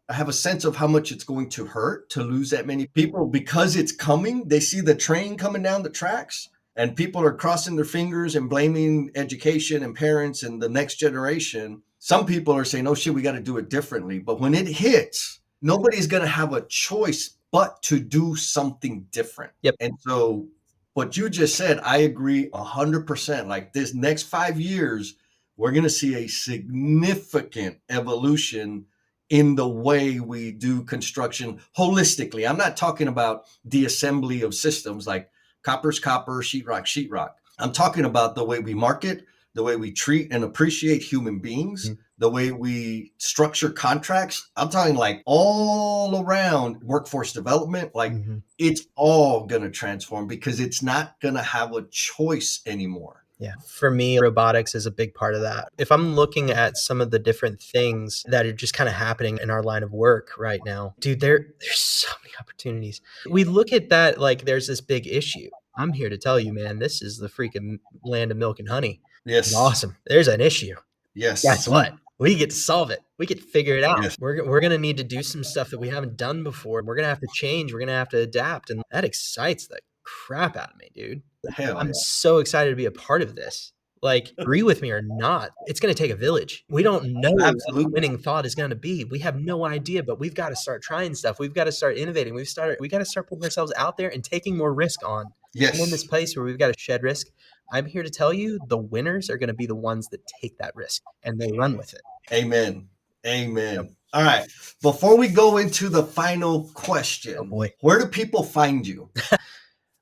I have a sense of how much it's going to hurt to lose that many people because it's coming. They see the train coming down the tracks and people are crossing their fingers and blaming education and parents and the next generation. Some people are saying, oh shit, we got to do it differently. But when it hits, nobody's going to have a choice but to do something different. Yep. And so what you just said, I agree 100%. Like this next 5 years, we're going to see a significant evolution in the way we do construction holistically. I'm not talking about the assembly of systems like copper's copper, sheetrock. I'm talking about the way we market, the way we treat and appreciate human beings, the way we structure contracts. I'm talking like all around workforce development. Like it's all going to transform because it's not going to have a choice anymore. Yeah. For me, robotics is a big part of that. If I'm looking at some of the different things that are just kind of happening in our line of work right now, dude, there's so many opportunities. We look at that like there's this big issue. I'm here to tell you, man, this is the freaking land of milk and honey. Yes. It's awesome. There's an issue. Yes. Guess what? We get to solve it. We get to figure it out. Yes. We're going to need to do some stuff that we haven't done before. We're going to have to change. We're going to have to adapt. And that excites the crap out of me, dude. I'm so excited to be a part of this. Like, agree with me or not, it's going to take a village. We don't know what the winning thought is going to be. We have no idea, but we've got to start trying stuff. We've got to start innovating. We got to start putting ourselves out there and taking more risk on. Yes. And in this place where we've got to shed risk, I'm here to tell you the winners are going to be the ones that take that risk and they run with it. Amen. Yep. All right. Before we go into the final question, where do people find you?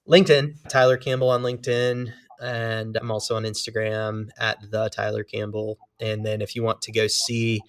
LinkedIn, Tyler Campbell on LinkedIn. And I'm also on Instagram at the Tyler Campbell. And then if you want to go see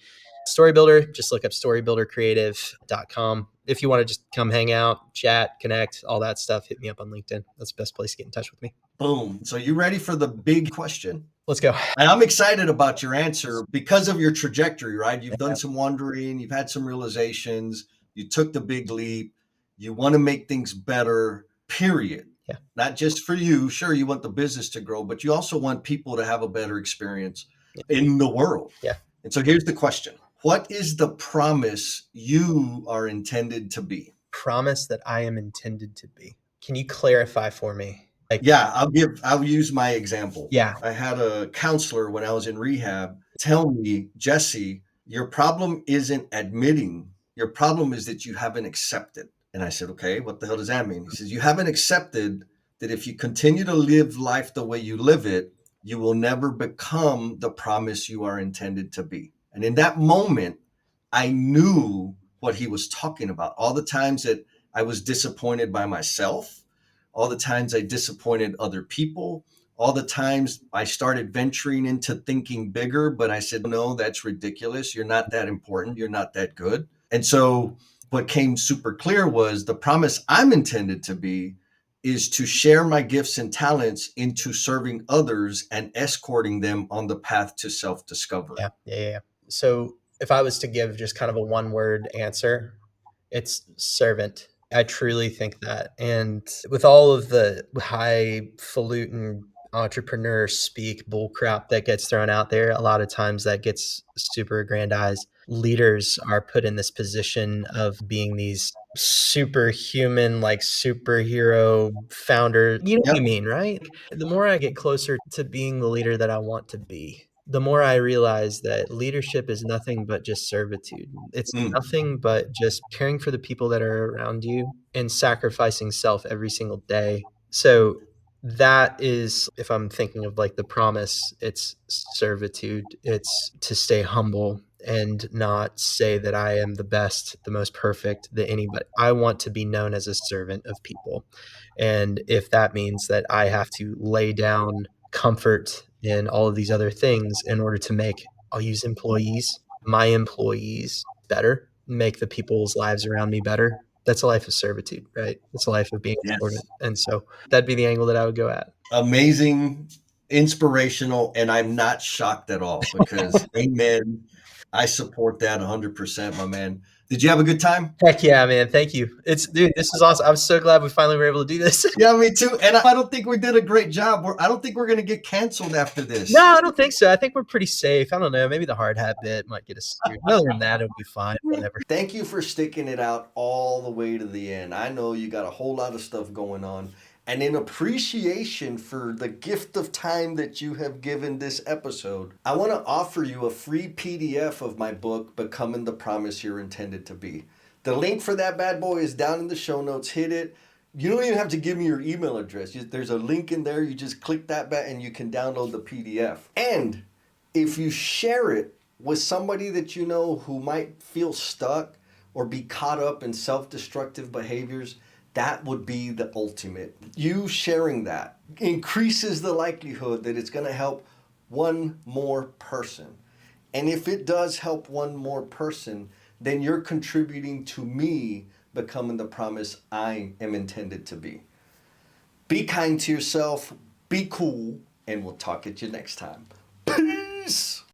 StoryBuilder, just look up storybuildercreative.com. If you want to just come hang out, chat, connect, all that stuff, hit me up on LinkedIn. That's the best place to get in touch with me. Boom. So you ready for the big question? Let's go. And I'm excited about your answer because of your trajectory, right? You've done some wondering, you've had some realizations, you took the big leap, you want to make things better, period. Yeah. Not just for you. Sure, you want the business to grow, but you also want people to have a better experience in the world. Yeah. And so here's the question. What is the promise you are intended to be? Promise that I am intended to be. Can you clarify for me? I'll use my example. Yeah. I had a counselor when I was in rehab tell me, Jesse, your problem isn't admitting Your problem is that you haven't accepted. And I said, okay, what the hell does that mean? He says, you haven't accepted that if you continue to live life the way you live it, you will never become the promise you are intended to be. And in that moment, I knew what he was talking about. All the times that I was disappointed by myself, all the times I disappointed other people, all the times I started venturing into thinking bigger, but I said, no, that's ridiculous. You're not that important. You're not that good. And so what came super clear was the promise I'm intended to be is to share my gifts and talents into serving others and escorting them on the path to self-discovery. Yeah. So if I was to give just kind of a one word answer, it's servant. I truly think that. And with all of the highfalutin entrepreneur speak bullcrap that gets thrown out there, a lot of times that gets super aggrandized. Leaders are put in this position of being these superhuman, like superhero founder. You know what I mean, right? The more I get closer to being the leader that I want to be, the more I realize that leadership is nothing but just servitude. It's nothing but just caring for the people that are around you and sacrificing self every single day. So that is, if I'm thinking of like the promise, it's servitude. It's to stay humble and not say that I am the best, the most perfect, that anybody. I want to be known as a servant of people. And if that means that I have to lay down comfort and all of these other things in order to make, I'll use employees, my employees better, make the people's lives around me better. That's a life of servitude, right? That's a life of being a servant. And so that'd be the angle that I would go at. Amazing, inspirational, and I'm not shocked at all because amen. I support that 100%, my man. Did you have a good time? Heck yeah, man. Thank you. Dude, this is awesome. I'm so glad we finally were able to do this. Yeah, me too. And I don't think we did a great job. I don't think we're going to get canceled after this. No, I don't think so. I think we're pretty safe. I don't know. Maybe the hard hat bit might get us sued. Other than that, it'll be fine. Whatever. Thank you for sticking it out all the way to the end. I know you got a whole lot of stuff going on. And in appreciation for the gift of time that you have given this episode, I want to offer you a free PDF of my book, Becoming the Promise You're Intended to Be. The link for that bad boy is down in the show notes. Hit it. You don't even have to give me your email address. There's a link in there. You just click that button and you can download the PDF. And if you share it with somebody that you know who might feel stuck or be caught up in self-destructive behaviors, that would be the ultimate. You sharing that increases the likelihood that it's going to help one more person. And if it does help one more person, then you're contributing to me becoming the promise I am intended to be. Be kind to yourself, be cool, and we'll talk at you next time. Peace!